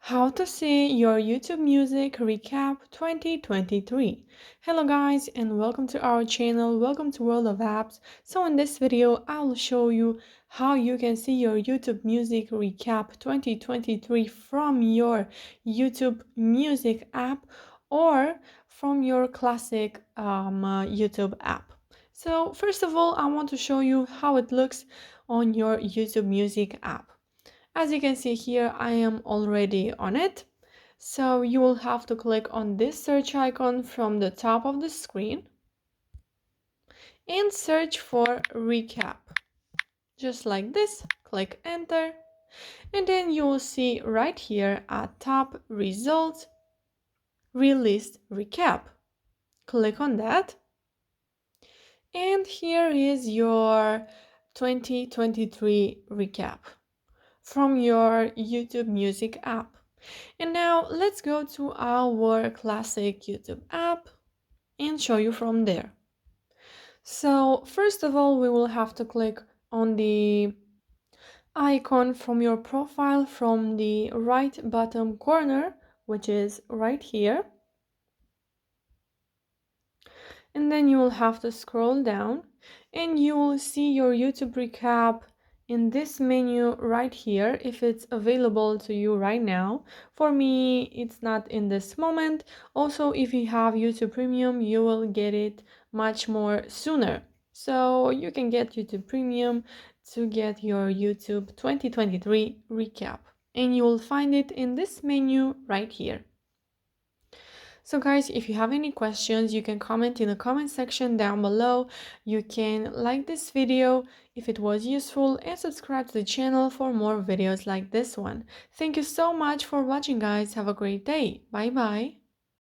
How to see your YouTube Music Recap 2023. Hello guys and welcome to our channel. Welcome to World of Apps. So in this video I will show you how you can see your YouTube Music Recap 2023 from your YouTube Music app or from your classic YouTube app. So first of all, I want to show you how it looks on your YouTube Music app. As you can see here, I am already on it. So you will have to click on this search icon from the top of the screen and search for recap. Just like this, click enter. And then you will see right here at top results, released recap. Click on that. And here is your 2023 recap from your YouTube Music app. And now let's go to our classic YouTube app and show you from there. So first of all, we will have to click on the icon from your profile from the right bottom corner, which is right here. And then you will have to scroll down and you will see your YouTube recap in this menu right here if it's available to you right now. For me, it's not in this moment. Also, if you have YouTube Premium, you will get it much more sooner. So you can get YouTube Premium to get your YouTube 2023 recap. And you will find it in this menu right here. So guys, if you have any questions, you can comment in the comment section down below. You can like this video if it was useful and subscribe to the channel for more videos like this one. Thank you so much for watching guys. Have a great day. Bye bye.